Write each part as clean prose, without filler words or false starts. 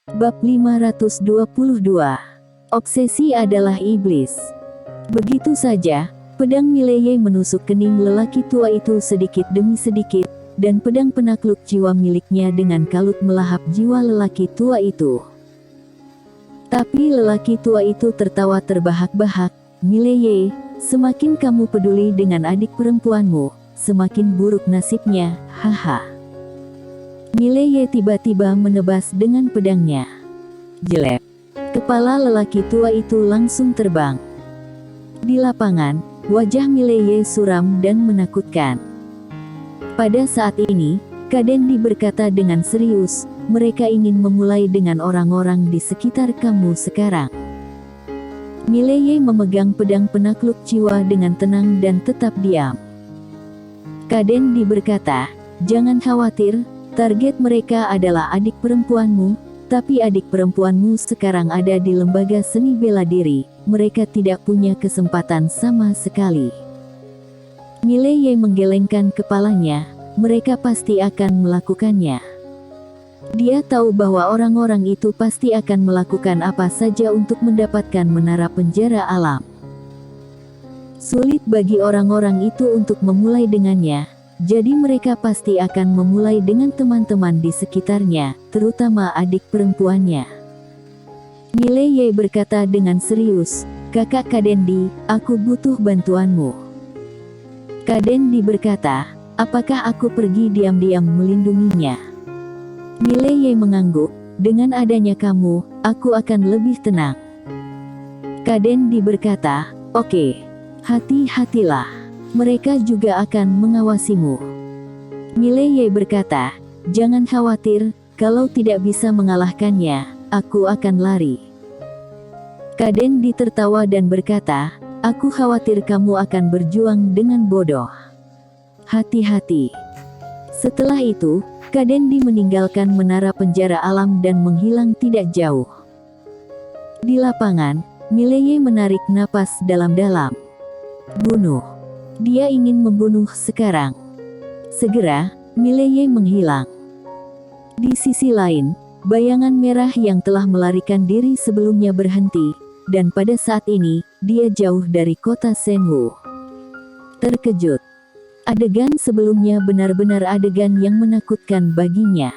Bab 522. Obsesi adalah iblis. Begitu saja, pedang Mileye menusuk kening lelaki tua itu sedikit demi sedikit, dan pedang penakluk jiwa miliknya dengan kalut melahap jiwa lelaki tua itu. Tapi lelaki tua itu tertawa terbahak-bahak. "Mileye, semakin kamu peduli dengan adik perempuanmu, semakin buruk nasibnya, haha." Mileye tiba-tiba menebas dengan pedangnya. Jelek. Kepala lelaki tua itu langsung terbang. Di lapangan, wajah Mileye suram dan menakutkan. Pada saat ini, Kadendi berkata dengan serius, "Mereka ingin memulai dengan orang-orang di sekitar kamu sekarang." Mileye memegang pedang penakluk jiwa dengan tenang dan tetap diam. Kadendi berkata, "Jangan khawatir. Target mereka adalah adik perempuanmu, tapi adik perempuanmu sekarang ada di lembaga seni bela diri, mereka tidak punya kesempatan sama sekali." Mileye menggelengkan kepalanya, mereka pasti akan melakukannya. Dia tahu bahwa orang-orang itu pasti akan melakukan apa saja untuk mendapatkan menara penjara alam. Sulit bagi orang-orang itu untuk memulai dengannya. Jadi mereka pasti akan memulai dengan teman-teman di sekitarnya, terutama adik perempuannya. Mileye berkata dengan serius, "Kakak Kadendi, aku butuh bantuanmu." Kadendi berkata, "Apakah aku pergi diam-diam melindunginya?" Mileye mengangguk, "Dengan adanya kamu, aku akan lebih tenang." Kadendi berkata, "Oke. Hati-hatilah. Mereka juga akan mengawasimu." Mileye berkata, "Jangan khawatir, kalau tidak bisa mengalahkannya, aku akan lari." Kadendi tertawa dan berkata, "Aku khawatir kamu akan berjuang dengan bodoh. Hati-hati." Setelah itu, Kadendi meninggalkan menara penjara alam dan menghilang tidak jauh. Di lapangan, Mileye menarik napas dalam-dalam. Bunuh. Dia ingin membunuh sekarang. Segera, Mileye menghilang. Di sisi lain, bayangan merah yang telah melarikan diri sebelumnya berhenti, dan pada saat ini, dia jauh dari kota Senwu. Terkejut. Adegan sebelumnya benar-benar adegan yang menakutkan baginya.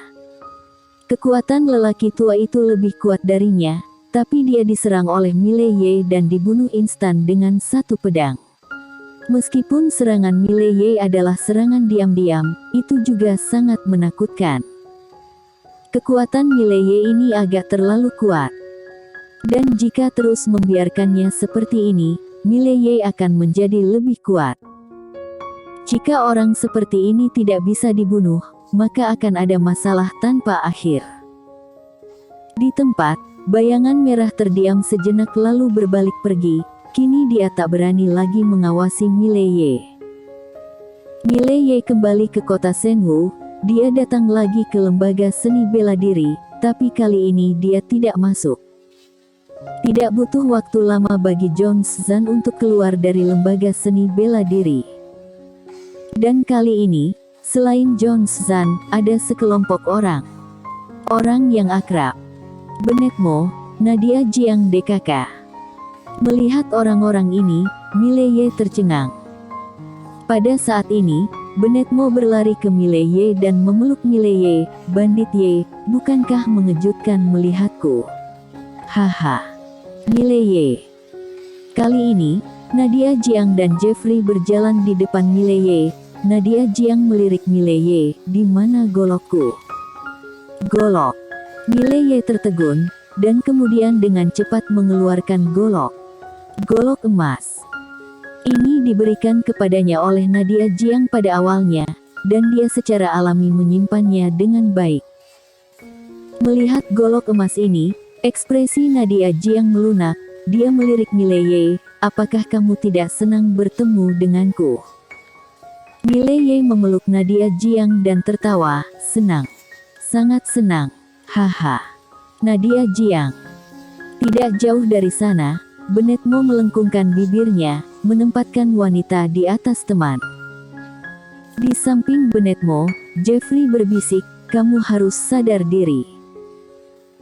Kekuatan lelaki tua itu lebih kuat darinya, tapi dia diserang oleh Mileye dan dibunuh instan dengan satu pedang. Meskipun serangan Mileye adalah serangan diam-diam, itu juga sangat menakutkan. Kekuatan Mileye ini agak terlalu kuat. Dan jika terus membiarkannya seperti ini, Mileye akan menjadi lebih kuat. Jika orang seperti ini tidak bisa dibunuh, maka akan ada masalah tanpa akhir. Di tempat, bayangan merah terdiam sejenak lalu berbalik pergi. Kini dia tak berani lagi mengawasi Mileye. Mileye kembali ke kota Senwu. Dia datang lagi ke lembaga seni bela diri, tapi kali ini dia tidak masuk. Tidak butuh waktu lama bagi Jones Zan untuk keluar dari lembaga seni bela diri. Dan kali ini, selain Jones Zan, ada sekelompok orang. Orang yang akrab. Benetmo, Nadia Jiang DKK. Melihat orang-orang ini, Mileye tercengang. Pada saat ini, Benetmo berlari ke Mileye dan memeluk Mileye. "Bandit Ye, bukankah mengejutkan melihatku?" "Haha. Mileye." Kali ini, Nadia Jiang dan Jeffrey berjalan di depan Mileye. Nadia Jiang melirik Mileye, "Di mana golokku?" "Golok." Mileye tertegun, dan kemudian dengan cepat mengeluarkan golok. Golok emas. Ini diberikan kepadanya oleh Nadia Jiang pada awalnya, dan dia secara alami menyimpannya dengan baik. Melihat golok emas ini, ekspresi Nadia Jiang melunak. Dia melirik Mileye, "Apakah kamu tidak senang bertemu denganku?" Mileye memeluk Nadia Jiang dan tertawa, "Senang. Sangat senang. Haha." Nadia Jiang. Tidak jauh dari sana, Benetmo melengkungkan bibirnya, menempatkan wanita di atas teman. Di samping Benetmo, Jeffrey berbisik, "Kamu harus sadar diri."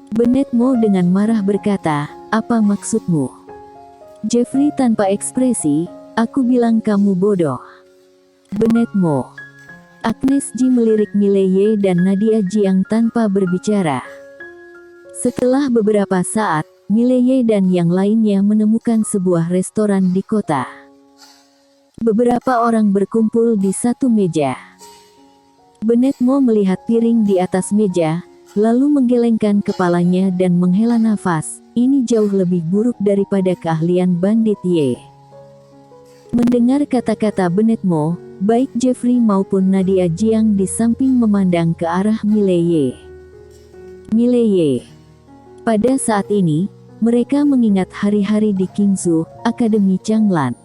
Bennett Mo dengan marah berkata, "Apa maksudmu?" Jeffrey tanpa ekspresi, "Aku bilang kamu bodoh." Bennett Mo. Agnes Ji melirik Mileye dan Nadia Jiang tanpa berbicara. Setelah beberapa saat, Mileye dan yang lainnya menemukan sebuah restoran di kota. Beberapa orang berkumpul di satu meja. Bennett Mo melihat piring di atas meja, lalu menggelengkan kepalanya dan menghela nafas. Ini jauh lebih buruk daripada keahlian Bandit Ye. Mendengar kata-kata Bennett Mo, baik Jeffrey maupun Nadia Jiang di samping memandang ke arah Mileye. Mileye. Pada saat ini, mereka mengingat hari-hari di Qingzu, Akademi Changlan.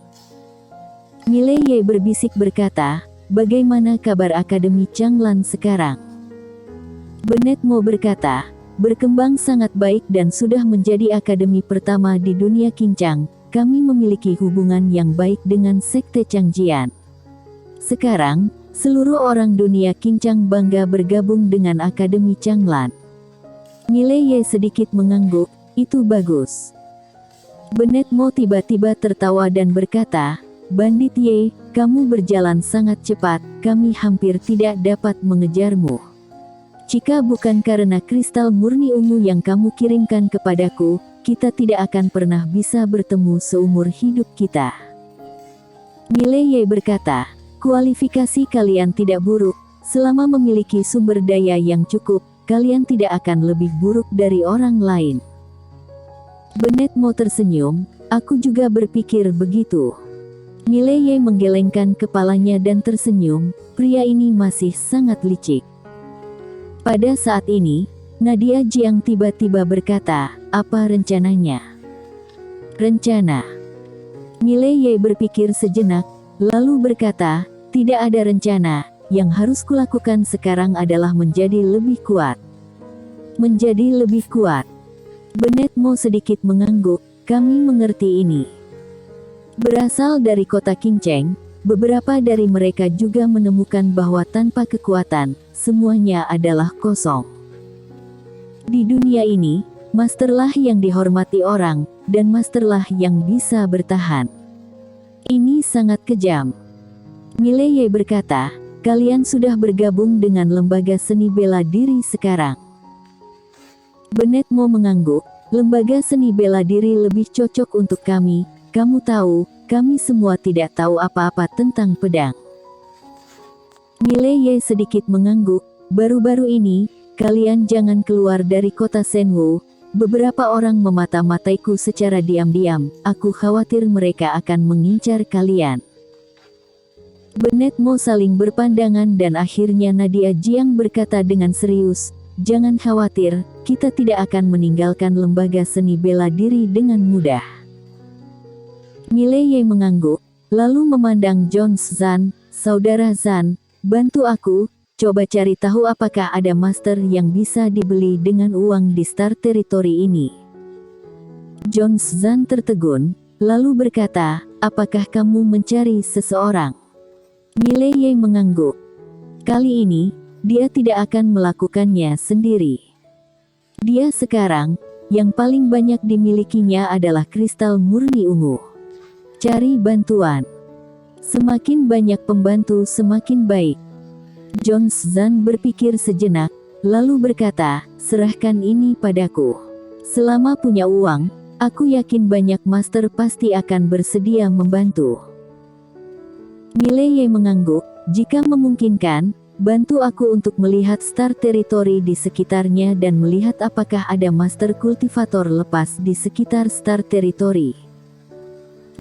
Mileye berbisik berkata, "Bagaimana kabar Akademi Changlan sekarang?" Bennett Mo berkata, "Berkembang sangat baik dan sudah menjadi akademi pertama di dunia Qincang. Kami memiliki hubungan yang baik dengan Sekte Changjian. Sekarang, seluruh orang dunia Qincang bangga bergabung dengan Akademi Changlan." Mileye sedikit mengangguk, "Itu bagus." Bennett Mo tiba-tiba tertawa dan berkata, "Bandit Ye, kamu berjalan sangat cepat, kami hampir tidak dapat mengejarmu. Jika bukan karena kristal murni ungu yang kamu kirimkan kepadaku, kita tidak akan pernah bisa bertemu seumur hidup kita." Mileye berkata, "Kualifikasi kalian tidak buruk, selama memiliki sumber daya yang cukup, kalian tidak akan lebih buruk dari orang lain." Bennett Mo tersenyum, "Aku juga berpikir begitu." Mileye menggelengkan kepalanya dan tersenyum, pria ini masih sangat licik. Pada saat ini, Nadia Jiang tiba-tiba berkata, "Apa rencananya?" "Rencana?" Mileye berpikir sejenak, lalu berkata, "Tidak ada rencana, yang harus kulakukan sekarang adalah menjadi lebih kuat." "Menjadi lebih kuat." Bennett Mo sedikit mengangguk, "Kami mengerti ini." Berasal dari kota Qingcheng, beberapa dari mereka juga menemukan bahwa tanpa kekuatan, semuanya adalah kosong. Di dunia ini, masterlah yang dihormati orang, dan masterlah yang bisa bertahan. Ini sangat kejam. Mileye berkata, "Kalian sudah bergabung dengan lembaga seni bela diri sekarang." Bennett Mo mengangguk, "Lembaga seni bela diri lebih cocok untuk kami. Kamu tahu, kami semua tidak tahu apa-apa tentang pedang." Mileye sedikit mengangguk, "Baru-baru ini, kalian jangan keluar dari kota Shenwu. Beberapa orang memata-mataiku secara diam-diam. Aku khawatir mereka akan mengincar kalian." Bennett Mo saling berpandangan dan akhirnya Nadia Jiang berkata dengan serius, "Jangan khawatir, kita tidak akan meninggalkan lembaga seni bela diri dengan mudah." Mileye mengangguk, lalu memandang John Zan, "Saudara Zan, bantu aku, coba cari tahu apakah ada master yang bisa dibeli dengan uang di Star Territory ini." John Zan tertegun, lalu berkata, "Apakah kamu mencari seseorang?" Mileye mengangguk. Kali ini, dia tidak akan melakukannya sendiri. Dia sekarang, yang paling banyak dimilikinya adalah kristal murni ungu. Cari bantuan. Semakin banyak pembantu semakin baik. John Zan berpikir sejenak, lalu berkata, "Serahkan ini padaku. Selama punya uang, aku yakin banyak master pasti akan bersedia membantu." Mileye mengangguk, "Jika memungkinkan, bantu aku untuk melihat Star Territory di sekitarnya dan melihat apakah ada master kultivator lepas di sekitar Star Territory."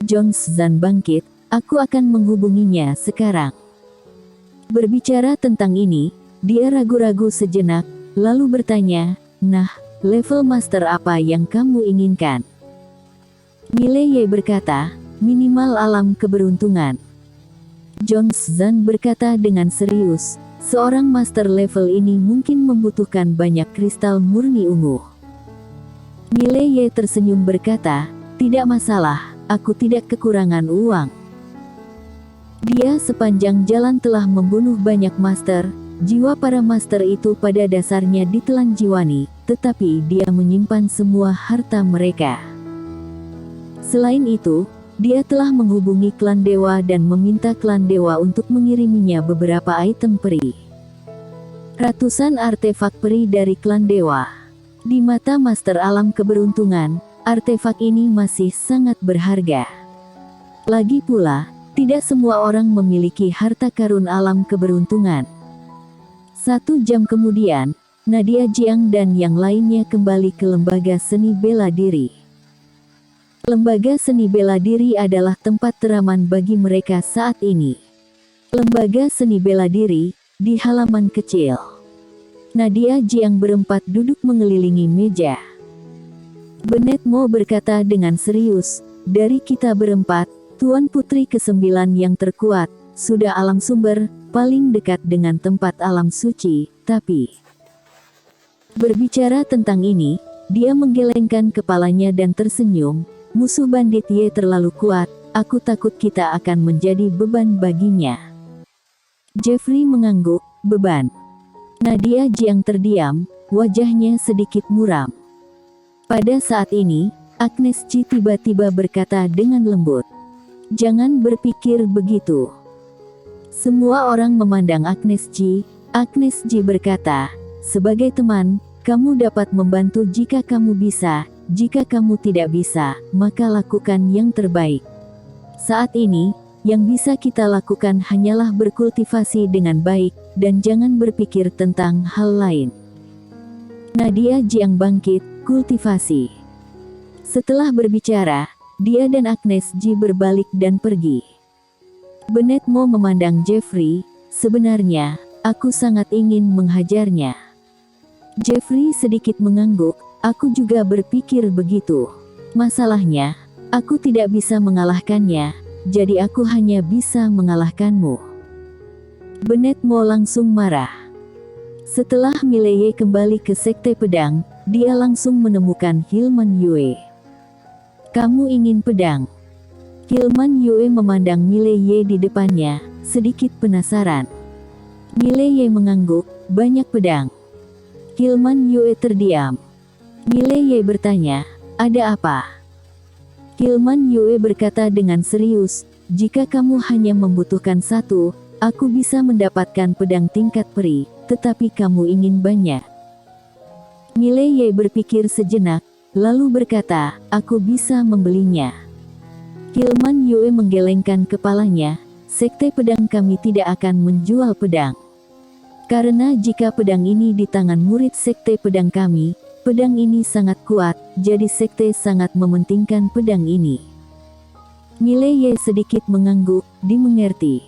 John Zan bangkit, "Aku akan menghubunginya sekarang." Berbicara tentang ini, dia ragu-ragu sejenak, lalu bertanya, "Nah, level master apa yang kamu inginkan?" Mileye berkata, "Minimal alam keberuntungan." John Zan berkata dengan serius, "Seorang master level ini mungkin membutuhkan banyak kristal murni ungu." Mileye tersenyum berkata, "Tidak masalah, aku tidak kekurangan uang." Dia sepanjang jalan telah membunuh banyak master, jiwa para master itu pada dasarnya ditelan jiwani, tetapi dia menyimpan semua harta mereka. Selain itu, dia telah menghubungi klan dewa dan meminta klan dewa untuk mengiriminya beberapa item peri. Ratusan artefak peri dari klan dewa. Di mata Master Alam Keberuntungan, artefak ini masih sangat berharga. Lagi pula, tidak semua orang memiliki harta karun alam keberuntungan. 1 jam kemudian, Nadia Jiang dan yang lainnya kembali ke Lembaga Seni Bela Diri. Lembaga Seni Bela Diri adalah tempat teraman bagi mereka saat ini. Lembaga Seni Bela Diri, di halaman kecil. Nadia Jiang berempat duduk mengelilingi meja. Bennett Mo berkata dengan serius, "Dari kita berempat, Tuan Putri ke-9 yang terkuat, sudah alam sumber, paling dekat dengan tempat alam suci, tapi..." Berbicara tentang ini, dia menggelengkan kepalanya dan tersenyum, "Musuh bandit Ye terlalu kuat, aku takut kita akan menjadi beban baginya." Jeffrey mengangguk, "Beban?" Nadia Jiang terdiam, wajahnya sedikit muram. Pada saat ini, Agnes Ji tiba-tiba berkata dengan lembut, "Jangan berpikir begitu." Semua orang memandang Agnes Ji. Agnes Ji berkata, "Sebagai teman, kamu dapat membantu jika kamu bisa, jika kamu tidak bisa, maka lakukan yang terbaik. Saat ini, yang bisa kita lakukan hanyalah berkultivasi dengan baik, dan jangan berpikir tentang hal lain." Nadia Jiang bangkit, "Kultivasi." Setelah berbicara, dia dan Agnes Ji berbalik dan pergi. Bennett Mo memandang Jeffrey, "Sebenarnya, aku sangat ingin menghajarnya." Jeffrey sedikit mengangguk, "Aku juga berpikir begitu. Masalahnya, aku tidak bisa mengalahkannya, jadi aku hanya bisa mengalahkanmu." Bennett Mo langsung marah. Setelah Mileye kembali ke Sekte Pedang, dia langsung menemukan Hilman Yue. "Kamu ingin pedang?" Hilman Yue memandang Mileye di depannya, sedikit penasaran. Mileye mengangguk, "Banyak pedang." Hilman Yue terdiam. Mileye bertanya, "Ada apa?" Hilman Yue berkata dengan serius, "Jika kamu hanya membutuhkan satu, aku bisa mendapatkan pedang tingkat peri, tetapi kamu ingin banyak." Mileye berpikir sejenak, lalu berkata, "Aku bisa membelinya." Hilman Yue menggelengkan kepalanya, "Sekte pedang kami tidak akan menjual pedang. Karena jika pedang ini di tangan murid Sekte Pedang kami, pedang ini sangat kuat, jadi Sekte sangat mementingkan pedang ini." Mileye sedikit mengangguk, dimengerti.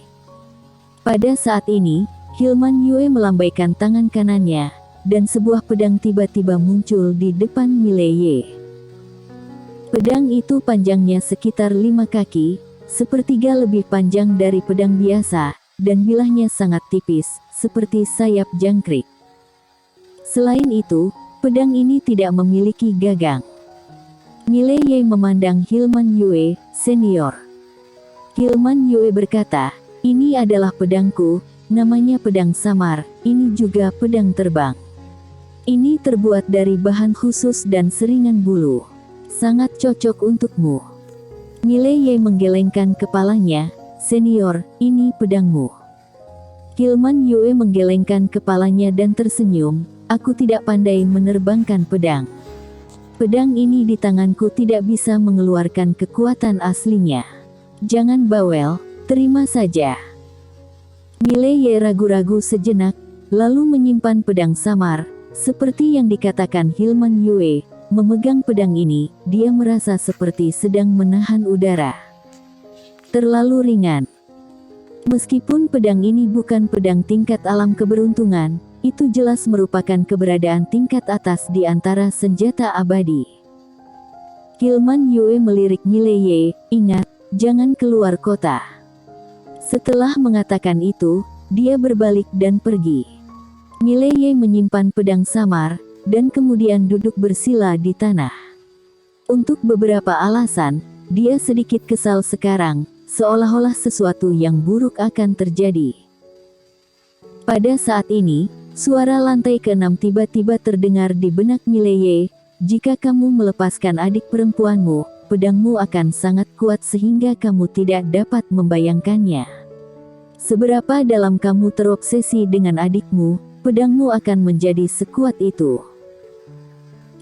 Pada saat ini, Hilman Yue melambaikan tangan kanannya, dan sebuah pedang tiba-tiba muncul di depan Mileye. Pedang itu panjangnya sekitar 5 kaki, sepertiga lebih panjang dari pedang biasa, dan bilahnya sangat tipis, seperti sayap jangkrik. Selain itu, pedang ini tidak memiliki gagang. Mileye memandang Hilman Yue, "Senior." Hilman Yue berkata, "Ini adalah pedangku, namanya pedang samar, ini juga pedang terbang. Ini terbuat dari bahan khusus dan seringan bulu. Sangat cocok untukmu." Mileye menggelengkan kepalanya, "Senior, ini pedangmu." Hilman Yue menggelengkan kepalanya dan tersenyum, "Aku tidak pandai menerbangkan pedang. Pedang ini di tanganku tidak bisa mengeluarkan kekuatan aslinya. Jangan bawel, terima saja." Mileye ragu-ragu sejenak, lalu menyimpan pedang samar. Seperti yang dikatakan Hilman Yue, memegang pedang ini, dia merasa seperti sedang menahan udara. Terlalu ringan. Meskipun pedang ini bukan pedang tingkat alam keberuntungan, itu jelas merupakan keberadaan tingkat atas di antara senjata abadi. Hilman Yue melirik Mileye, "Ingat, jangan keluar kota." Setelah mengatakan itu, dia berbalik dan pergi. Mileye menyimpan pedang samar, dan kemudian duduk bersila di tanah. Untuk beberapa alasan, dia sedikit kesal sekarang, seolah-olah sesuatu yang buruk akan terjadi. Pada saat ini, Suara lantai ke-6 tiba-tiba terdengar di benak Mileye. Jika kamu melepaskan adik perempuanmu, pedangmu akan sangat kuat sehingga kamu tidak dapat membayangkannya. Seberapa dalam kamu terobsesi dengan adikmu, pedangmu akan menjadi sekuat itu.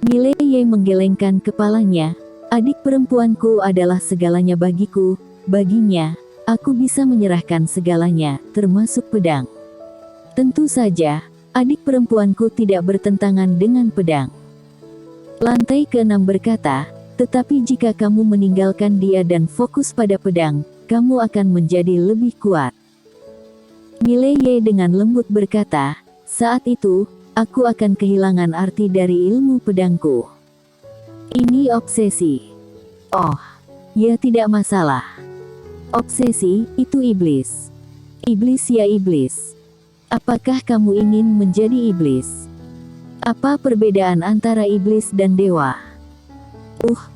Mileye menggelengkan kepalanya. Adik perempuanku adalah segalanya bagiku. Baginya, aku bisa menyerahkan segalanya, termasuk pedang. Tentu saja, adik perempuanku tidak bertentangan dengan pedang. Lantai ke-6 berkata, tetapi jika kamu meninggalkan dia dan fokus pada pedang, kamu akan menjadi lebih kuat. Mileye dengan lembut berkata, saat itu, aku akan kehilangan arti dari ilmu pedangku. Ini obsesi. Oh, ya tidak masalah. Obsesi, itu iblis. Iblis ya iblis. Apakah kamu ingin menjadi iblis? Apa perbedaan antara iblis dan dewa?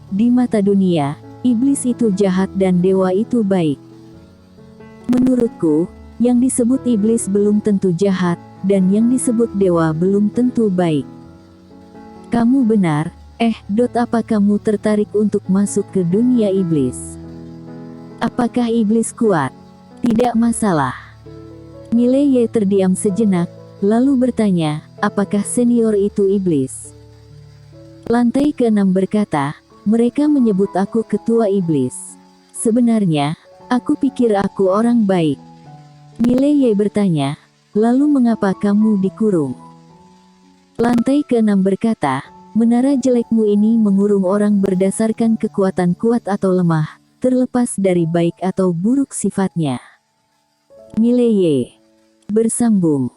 Di mata dunia, iblis itu jahat dan dewa itu baik. Menurutku, yang disebut iblis belum tentu jahat, dan yang disebut dewa belum tentu baik. Kamu benar, apa kamu tertarik untuk masuk ke dunia iblis? Apakah iblis kuat? Tidak masalah. Mileye terdiam sejenak, lalu bertanya, apakah senior itu iblis? Lantai ke-6 berkata, mereka menyebut aku ketua iblis. Sebenarnya, aku pikir aku orang baik. Mileye bertanya, lalu mengapa kamu dikurung? Lantai ke-6 berkata, menara jelekmu ini mengurung orang berdasarkan kekuatan kuat atau lemah, terlepas dari baik atau buruk sifatnya. Mileye bersambung.